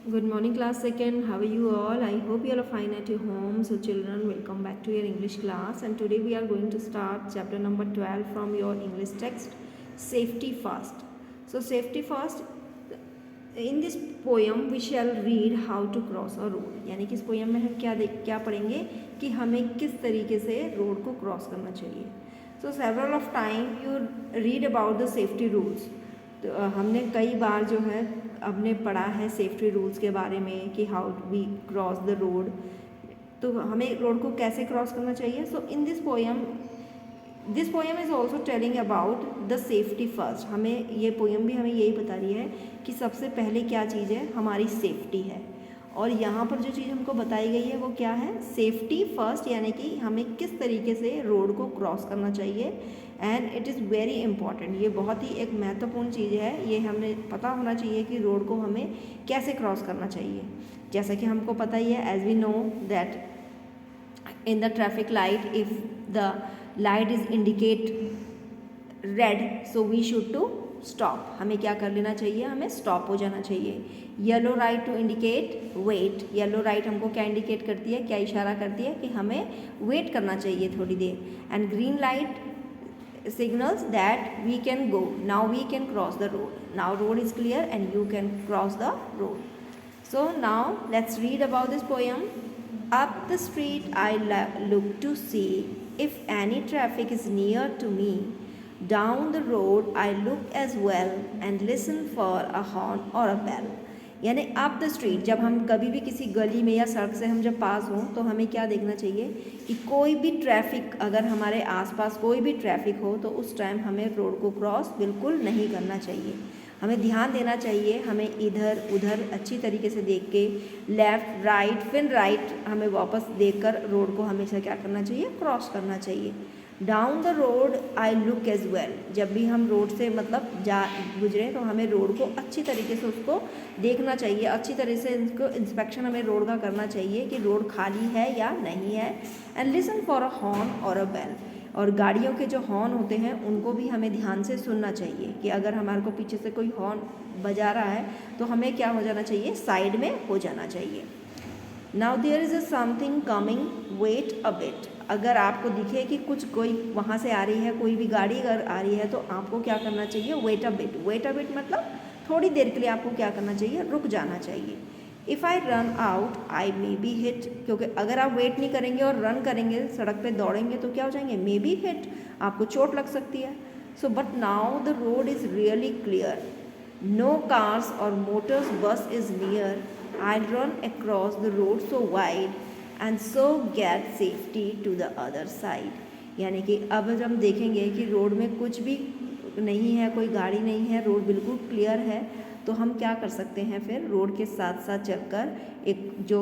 Good morning, class second. How are you all? I hope you all are fine at your home. So, children, welcome back to your English class. And today we are going to start chapter number 12 from your English text, Safety First. So, safety first. In this poem we shall read how to cross a road. यानी कि इस poem में हम क्या पढ़ेंगे कि हमें किस तरीके से रोड को क्रॉस करना चाहिए. So several of time you read about the safety rules. तो हमने कई बार जो है हमने पढ़ा है सेफ्टी रूल्स के बारे में कि how we cross the road. तो हमें रोड को कैसे क्रॉस करना चाहिए. So in this poem is also telling about the safety first. हमें ये पोएम भी हमें यही बता रही है कि सबसे पहले क्या चीज़ है, हमारी सेफ्टी है. और यहाँ पर जो चीज़ हमको बताई गई है वो क्या है, सेफ्टी फर्स्ट, यानी कि हमें किस तरीके से रोड को क्रॉस करना चाहिए. And it is very important. ये बहुत ही एक महत्वपूर्ण चीज़ है. ये हमें पता होना चाहिए कि रोड को हमें कैसे क्रॉस करना चाहिए. जैसा कि हमको पता ही है, as we know that in the traffic light, if the light is indicate red, so we should to stop. हमें क्या कर लेना चाहिए, हमें स्टॉप हो जाना चाहिए. Yellow light to indicate wait. Yellow light हमको क्या इंडिकेट करती है, क्या इशारा करती है कि हमें वेट करना चाहिए थोड़ी देर. And green light signals that we can go. Now we can cross the road. Now road is clear and you can cross the road. So now let's read about this poem. Up the street I look to see if any traffic is near to me. Down the road I look as well and listen for a horn or a bell. यानी up the street, जब हम कभी भी किसी गली में या सड़क से हम जब पास हों तो हमें क्या देखना चाहिए कि कोई भी ट्रैफिक, अगर हमारे आसपास कोई भी ट्रैफिक हो तो उस टाइम हमें रोड को क्रॉस बिल्कुल नहीं करना चाहिए. हमें ध्यान देना चाहिए. हमें इधर उधर अच्छी तरीके से देख के लेफ़्ट राइट फिर राइट हमें वापस देखकर रोड को हमेशा क्या करना चाहिए, क्रॉस करना चाहिए. Down the road I look as well. जब भी हम रोड से मतलब गुजरें तो हमें रोड को अच्छी तरीके से उसको देखना चाहिए. अच्छी तरह से इसको इंस्पेक्शन हमें रोड का करना चाहिए कि रोड खाली है या नहीं है. And listen for a horn और अ बेल. और गाड़ियों के जो हॉर्न होते हैं उनको भी हमें ध्यान से सुनना चाहिए कि अगर हमारे को पीछे से कोई हॉर्न बजा रहा है तो हमें क्या हो जाना चाहिए, साइड में हो जाना चाहिए. Now there is a something coming, wait a bit. अगर आपको दिखे कि कुछ कोई वहाँ से आ रही है, कोई भी गाड़ी अगर आ रही है तो आपको क्या करना चाहिए, wait a bit. Wait a bit मतलब थोड़ी देर के लिए आपको क्या करना चाहिए, रुक जाना चाहिए. If I run out I may be hit. क्योंकि अगर आप वेट नहीं करेंगे और रन करेंगे, सड़क पे दौड़ेंगे तो क्या हो जाएंगे, मे बी हिट, आपको चोट लग सकती है. So but now the road is really clear. No cars और motors bus is near. I run across the road so wide and so get safety to the other side. यानी कि अब जब हम देखेंगे कि रोड में कुछ भी नहीं है, कोई गाड़ी नहीं है, रोड बिल्कुल क्लियर है, तो हम क्या कर सकते हैं, फिर रोड के साथ साथ चलकर एक जो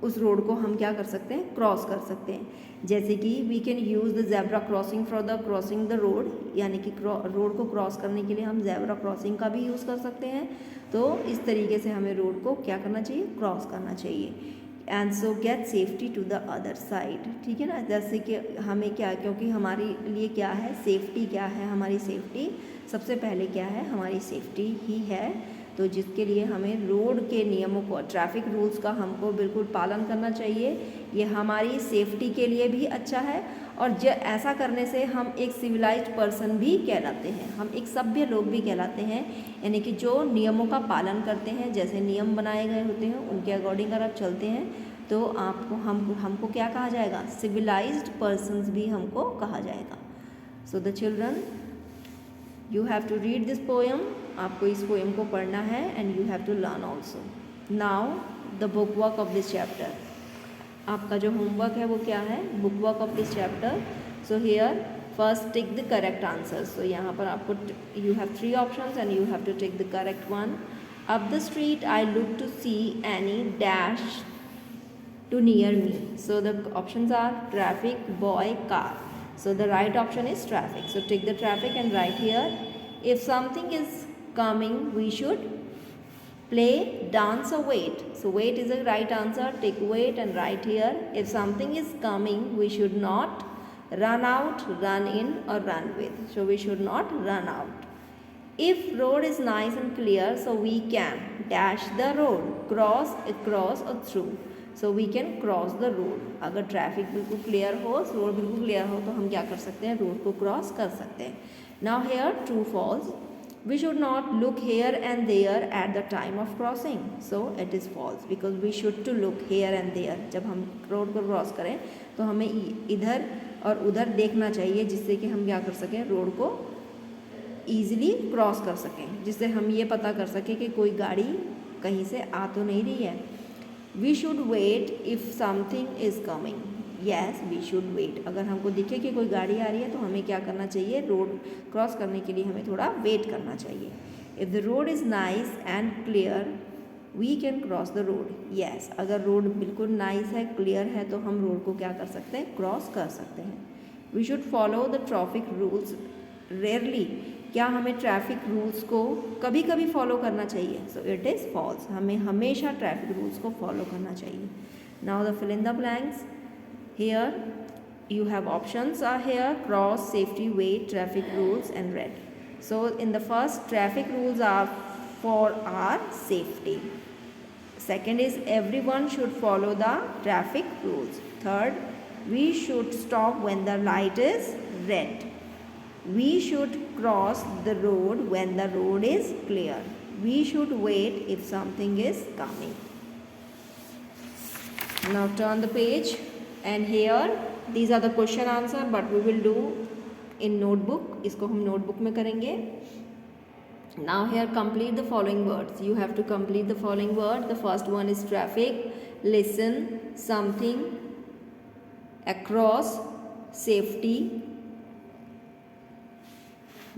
उस रोड को हम क्या कर सकते हैं, क्रॉस कर सकते हैं. जैसे कि we can use the zebra crossing for the crossing the road. यानी कि रोड को क्रॉस करने के लिए हम जेब्रा क्रॉसिंग का भी यूज़ कर सकते हैं. तो इस तरीके से हमें रोड को क्या करना चाहिए, क्रॉस करना चाहिए. And so get safety to the other side. ठीक है ना. जैसे कि हमें क्या, क्योंकि हमारे लिए क्या है, सेफ्टी क्या है, हमारी सेफ्टी सबसे पहले क्या है, हमारी सेफ्टी ही है. तो जिसके लिए हमें रोड के नियमों को, ट्रैफिक रूल्स का हमको बिल्कुल पालन करना चाहिए. ये हमारी सेफ्टी के लिए भी अच्छा है और ऐसा करने से हम एक सिविलाइज्ड पर्सन भी कहलाते हैं, हम एक सभ्य लोग भी कहलाते हैं. यानी कि जो नियमों का पालन करते हैं, जैसे नियम बनाए गए होते हैं उनके अकॉर्डिंग अगर आप चलते हैं तो आपको हमको क्या कहा जाएगा, सिविलाइज्ड पर्सन्स भी हमको कहा जाएगा. So the children, you have to read this poem. आपको इस पोएम को पढ़ना है and you have to learn also. Now the book work of this chapter. आपका जो होमवर्क है वो क्या है, book work of this chapter. So here first tick the correct answer. So यहाँ पर आपको you have 3 options and you have to tick the correct one. Up the street I look to see any dash to near me. So the options are traffic, boy, car. So the right option is traffic. So take the traffic and write here. If something is coming, we should play, dance or wait. So wait is the right answer. Take wait and write here. If something is coming, we should not run out, run in or run with. So we should not run out. If road is nice and clear, so we can dash the road, cross, across or through. So we can cross the road. अगर traffic बिल्कुल clear हो, road बिल्कुल clear हो, तो हम क्या कर सकते हैं, रोड को क्रॉस कर सकते हैं. Now here true false. We should not look here and there at the time of crossing. So it is false because we should to look here and there. जब हम रोड को cross करें तो हमें इधर और उधर देखना चाहिए, जिससे कि हम क्या कर सकें, रोड को ईजिली क्रॉस कर सकें, जिससे हम ये पता कर सकें कि कोई गाड़ी कहीं से आ तो नहीं रही है. We should wait if something is coming. Yes, we should wait. अगर हमको दिखे कि कोई गाड़ी आ रही है तो हमें क्या करना चाहिए, रोड क्रॉस करने के लिए हमें थोड़ा वेट करना चाहिए. If the road is nice and clear we can cross the road. Yes, अगर रोड बिल्कुल नाइस है, क्लियर है, तो हम रोड को क्या कर सकते हैं, क्रॉस कर सकते हैं. We should follow the traffic rules rarely. क्या हमें ट्रैफिक रूल्स को कभी कभी फॉलो करना चाहिए? So it is false. हमें हमेशा ट्रैफिक रूल्स को फॉलो करना चाहिए. Now the fill in the blanks. Here you have options are here: cross, safety, wait, traffic rules and red. So in the first, traffic rules are for our safety. Second is everyone should follow the traffic rules. Third, we should stop when the light is red. We should cross the road when the road is clear. We should wait if something is coming. Now turn the page, and here these are the question answer, but we will do in notebook. इसको हम notebook में करेंगे. Now here complete the following words. You have to complete the following word. The first one is traffic, listen, something, across, safety.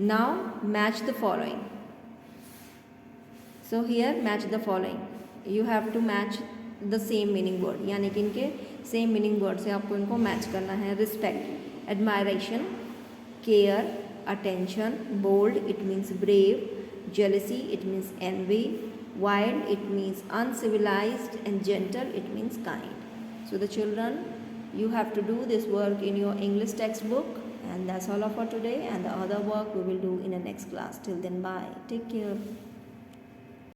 Now match the following. So here match the following. You have to match the same meaning word. यानी कि इनके same meaning word से आपको इनको match करना है. Respect, admiration, care, attention. Bold, it means brave. Jealousy, it means envy. Wild, it means uncivilized. and gentle, it means kind. So the children, you have to do this work in your English textbook, and that's all for today, and the other work we will do in the next class. Till then, bye, take care.